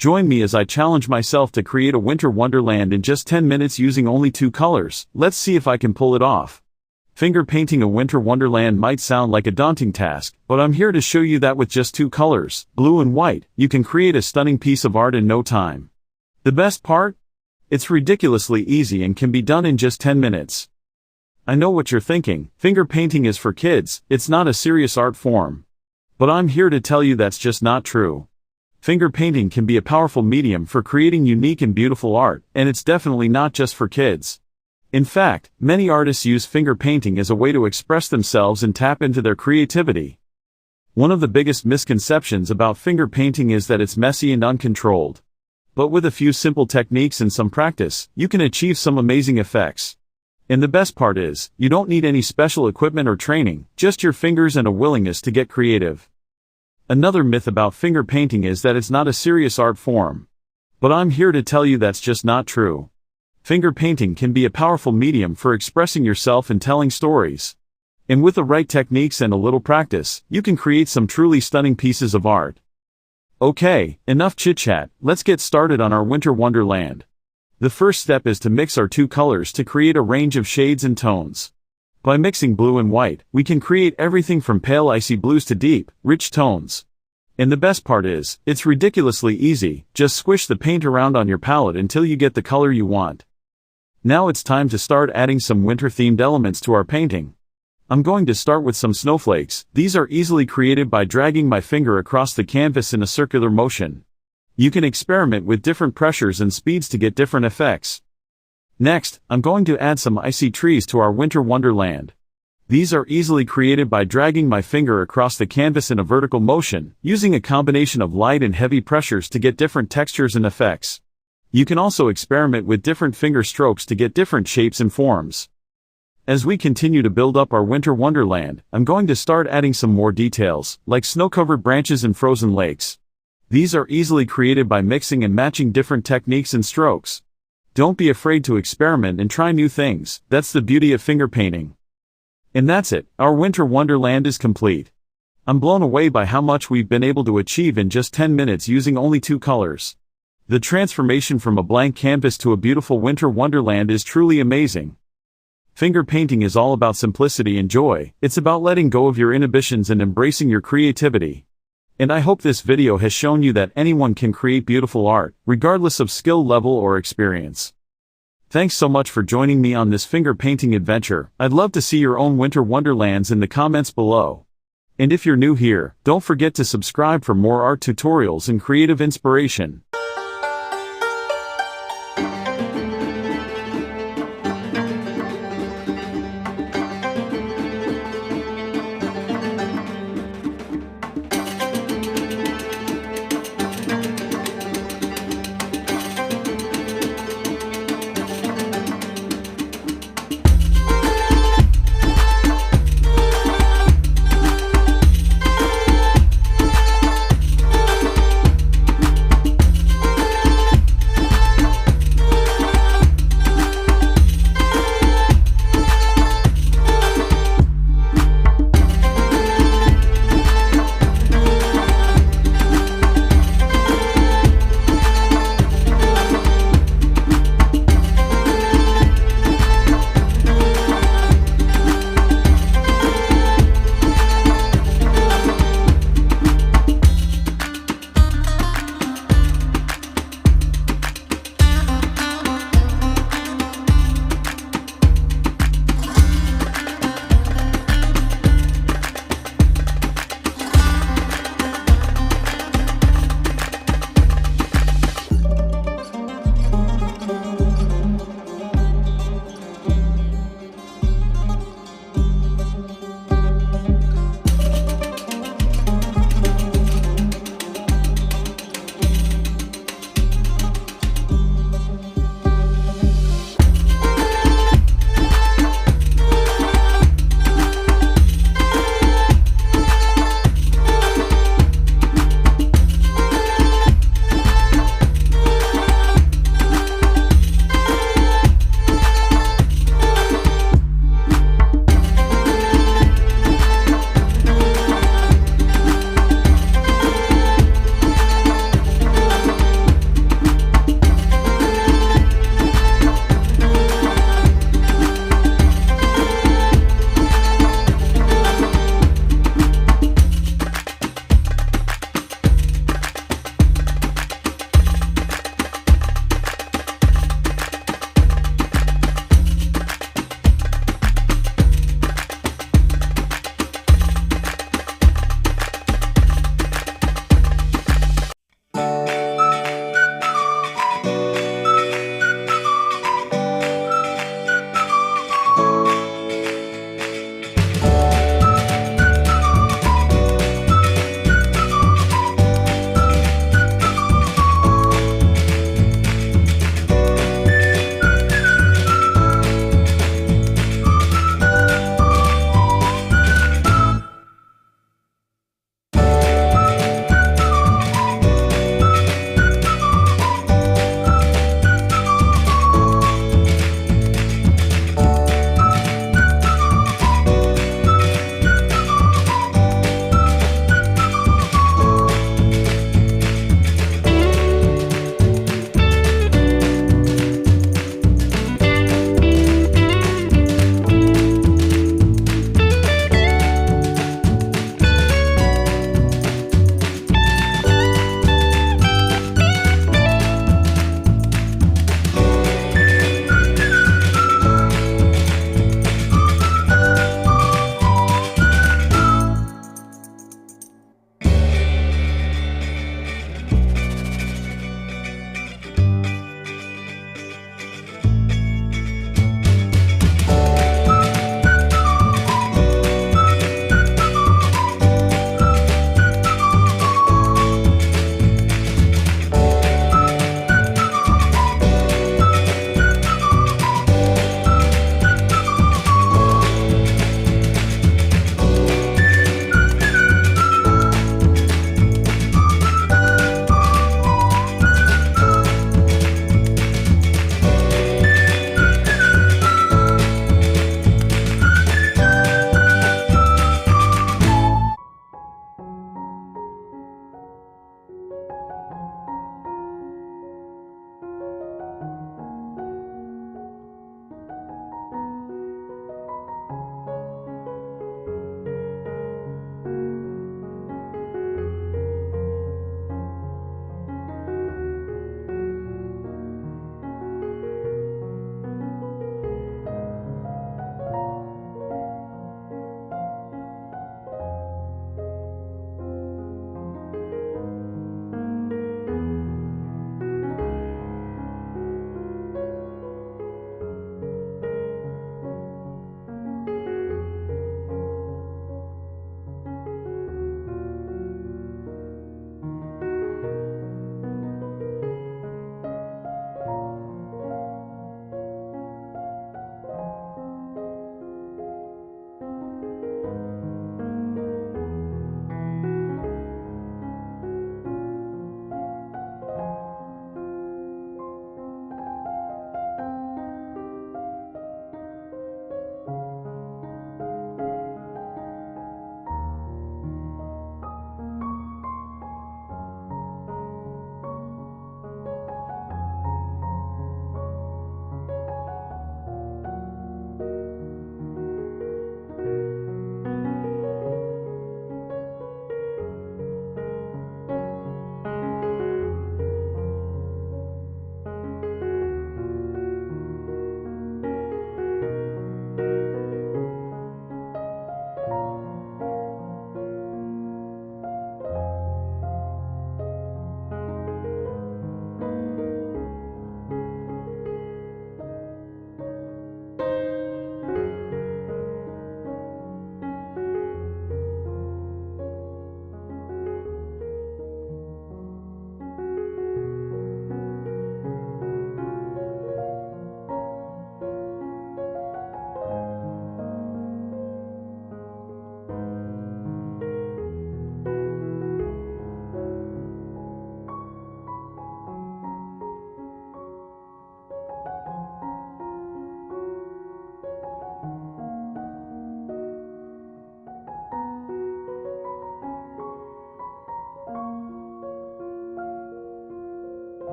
Join me as I challenge myself to create a winter wonderland in just 10 minutes using only 2 colors. Let's see if I can pull it off. Finger painting a winter wonderland might sound like a daunting task, but I'm here to show you that with just 2 colors, blue and white, you can create a stunning piece of art in no time. The best part? It's ridiculously easy and can be done in just 10 minutes. I know what you're thinking, finger painting is for kids, it's not a serious art form. But I'm here to tell you that's just not true. Finger painting can be a powerful medium for creating unique and beautiful art, and it's definitely not just for kids. In fact, many artists use finger painting as a way to express themselves and tap into their creativity. One of the biggest misconceptions about finger painting is that it's messy and uncontrolled. But with a few simple techniques and some practice, you can achieve some amazing effects. And the best part is, you don't need any special equipment or training, just your fingers and a willingness to get creative. Another myth about finger painting is that it's not a serious art form. But I'm here to tell you that's just not true. Finger painting can be a powerful medium for expressing yourself and telling stories. And with the right techniques and a little practice, you can create some truly stunning pieces of art. Okay, enough chit-chat, let's get started on our winter wonderland. The first step is to mix our 2 colors to create a range of shades and tones. By mixing blue and white, we can create everything from pale icy blues to deep, rich tones. And the best part is, it's ridiculously easy, just squish the paint around on your palette until you get the color you want. Now it's time to start adding some winter-themed elements to our painting. I'm going to start with some snowflakes. These are easily created by dragging my finger across the canvas in a circular motion. You can experiment with different pressures and speeds to get different effects. Next, I'm going to add some icy trees to our winter wonderland. These are easily created by dragging my finger across the canvas in a vertical motion, using a combination of light and heavy pressures to get different textures and effects. You can also experiment with different finger strokes to get different shapes and forms. As we continue to build up our winter wonderland, I'm going to start adding some more details, like snow-covered branches and frozen lakes. These are easily created by mixing and matching different techniques and strokes. Don't be afraid to experiment and try new things, that's the beauty of finger painting. And that's it, our winter wonderland is complete. I'm blown away by how much we've been able to achieve in just 10 minutes using only 2 colors. The transformation from a blank canvas to a beautiful winter wonderland is truly amazing. Finger painting is all about simplicity and joy, it's about letting go of your inhibitions and embracing your creativity. And I hope this video has shown you that anyone can create beautiful art, regardless of skill level or experience. Thanks so much for joining me on this finger painting adventure. I'd love to see your own winter wonderlands in the comments below. And if you're new here, don't forget to subscribe for more art tutorials and creative inspiration.